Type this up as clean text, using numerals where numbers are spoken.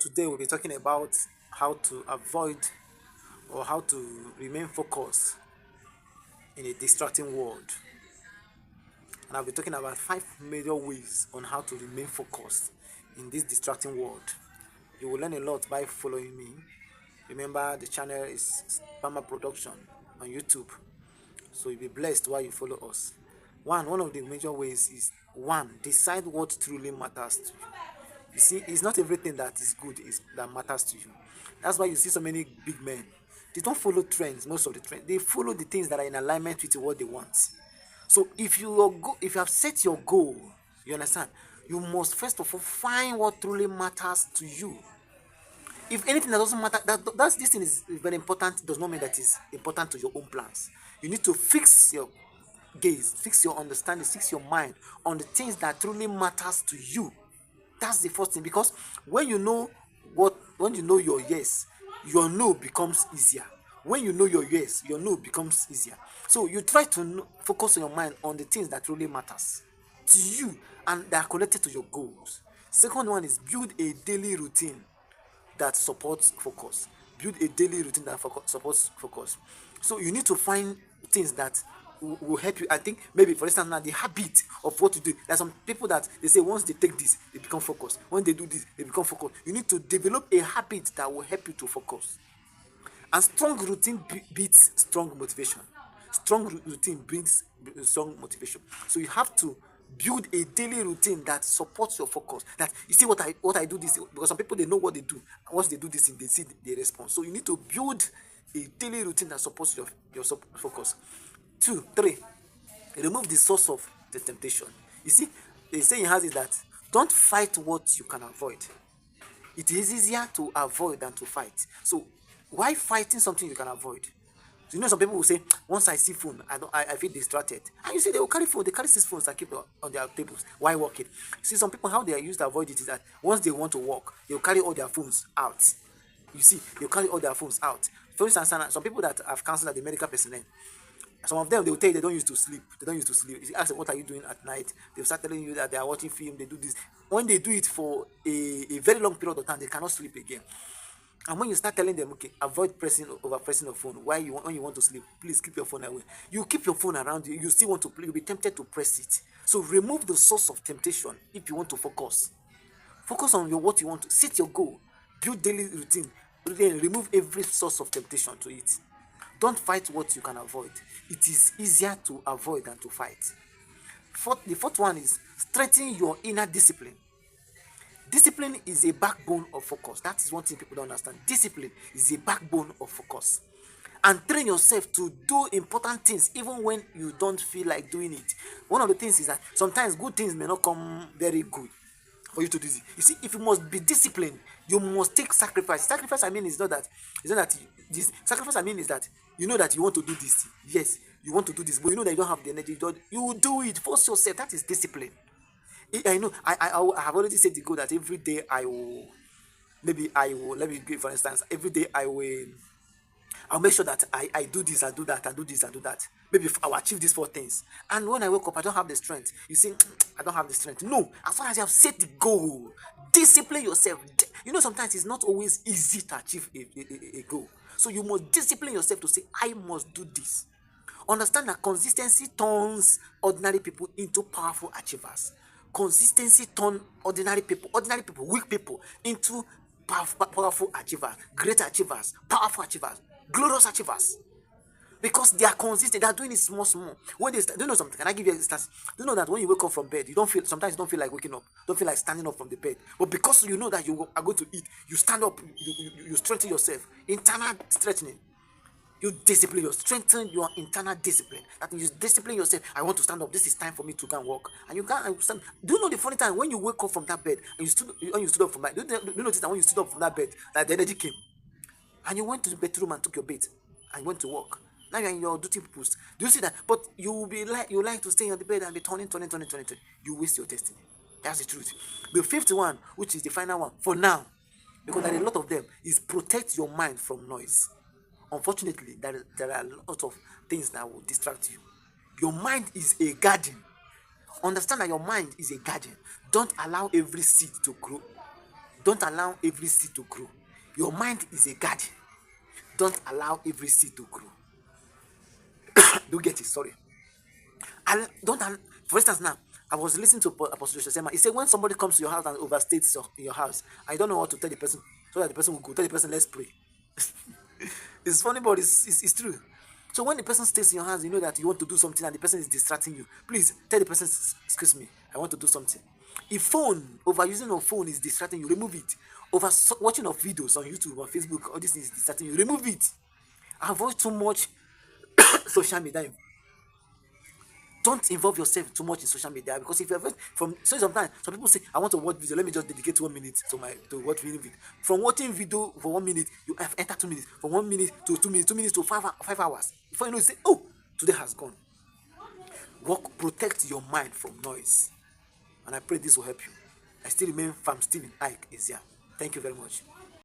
today we'll be talking about how to avoid or how to remain focused in a distracting world. And I'll be talking about 5 major ways on how to remain focused in this distracting world. You will learn a lot by following me. Remember, the channel is Spama Production on YouTube, so you'll be blessed while you follow us. One of the major ways is one, decide what truly matters to you. You see, it's not everything that is good that matters to you. That's why you see so many big men. They don't follow trends, most of the trends. They follow the things that are in alignment with what they want. So if you have set your goal, you understand, you must first of all find what truly matters to you. If anything that doesn't matter, that's this thing is very important, does not mean that it's important to your own plans. You need to fix your gaze, fix your understanding, fix your mind on the things that truly matters to you. That's the first thing, because when you know your yes, your no becomes easier. When you know your yes, your no becomes easier. So you try to focus your mind on the things that really matters to you and that are connected to your goals. Second one is build a daily routine that supports focus. Build a daily routine that supports focus. So you need to find things that will help you. I think maybe, for instance, now the habit of what to do. There are some people that they say once they take this, they become focused. When they do this, they become focused. You need to develop a habit that will help you to focus. And strong routine beats strong motivation. Strong routine brings strong motivation. So you have to build a daily routine that supports your focus. That you see what I do this, because some people, they know what they do. Once they do this thing, they see the response. So you need to build a daily routine that supports your focus. 2, 3, remove the source of the temptation. You see, the saying has it that don't fight what you can avoid. It is easier to avoid than to fight. So why fighting something you can avoid? So you know, some people will say, once I see phone, I feel distracted. And you see, they will carry phone, they carry 6 phones and keep it on their tables. Why working? See, some people, how they are used to avoid it is that once they want to work, they will carry all their phones out. You see, they'll carry all their phones out. For instance, some people that have counseled at the medical personnel, some of them, they will tell you they don't used to sleep. They don't used to sleep. If you ask them, what are you doing at night? They'll start telling you that they are watching film, they do this. When they do it for a very long period of time, they cannot sleep again. And when you start telling them, okay, avoid over pressing your phone. When you want to sleep, please keep your phone away. You keep your phone around you. You still want to play. You'll be tempted to press it. So remove the source of temptation if you want to focus. Focus on what you want to. Set your goal. Build daily routine. Then remove every source of temptation to it. Don't fight what you can avoid. It is easier to avoid than to fight. The fourth one is strengthen your inner discipline. Discipline is a backbone of focus. That is one thing people don't understand. Discipline is a backbone of focus. And train yourself to do important things even when you don't feel like doing it. One of the things is that sometimes good things may not come very good for you to do it. You see, if you must be disciplined, you must take sacrifice. Sacrifice, I mean, is not that this sacrifice, I mean, is that you know that you want to do this. Yes, you want to do this, but you know that you don't have the energy. You will do it. Force yourself. That is discipline. I know. I have already said the goal that every day I will. Maybe I will. Let me give for instance. Every day I will. I'll make sure that I do this, I do that, I do this, I do that. Maybe I'll achieve these 4 things. And when I wake up, I don't have the strength. You see, I don't have the strength. No, as far as you have set the goal, discipline yourself. You know, sometimes it's not always easy to achieve a goal. So you must discipline yourself to say, I must do this. Understand that consistency turns ordinary people into powerful achievers. Consistency turns ordinary people, weak people, into powerful achievers, great achievers, powerful achievers, glorious achievers. Because they are consistent, they are doing it small. When they start, do you know something? Can I give you a instance? Do you know that when you wake up from bed, sometimes you don't feel like waking up, don't feel like standing up from the bed. But because you know that you are going to eat, you stand up, you strengthen yourself, internal strengthening. You discipline strengthen your internal discipline. That means you discipline yourself. I want to stand up. This is time for me to go and walk. And you can't stand. Do you know the funny time when you wake up from that bed and when you stood up from that? Do you notice that when you stood up from that bed, that the energy came, and you went to the bedroom and took your bed and went to work. Now you're in your duty post. Do you see that? But you like to stay on the bed and be turning. You waste your destiny. That's the truth. The fifth one, which is the final one for now, because there are a lot of them, is protect your mind from noise. Unfortunately, there are a lot of things that will distract you. Your mind is a garden. Understand that your mind is a garden. Don't allow every seed to grow. Don't allow every seed to grow. Your mind is a garden. Don't allow every seed to grow. Don't get it, sorry. Don't, for instance, now, I was listening to Apostle Joshua Sema. He said, when somebody comes to your house and overstays in your house, I don't know what to tell the person, so that the person will go. Tell the person, let's pray. It's funny, but it's true. So when the person stays in your house, you know that you want to do something and the person is distracting you. Please tell the person, excuse me, I want to do something. If overusing of phone is distracting you, remove it. Watching of videos on YouTube or Facebook, all this is distracting you, remove it. Avoid too much social media. Don't involve yourself too much in social media, because if you ever sometimes some people say, I want to watch video, let me just dedicate 1 minute to watch video. From watching video for 1 minute, you have entered 2 minutes. From 1 minute to 2 minutes, 2 minutes to 5 hours. Before you know, you say, oh, today has gone. Protect your mind from noise, and I pray this will help you. I still remain firm. Stephen Ike is here. Thank you very much.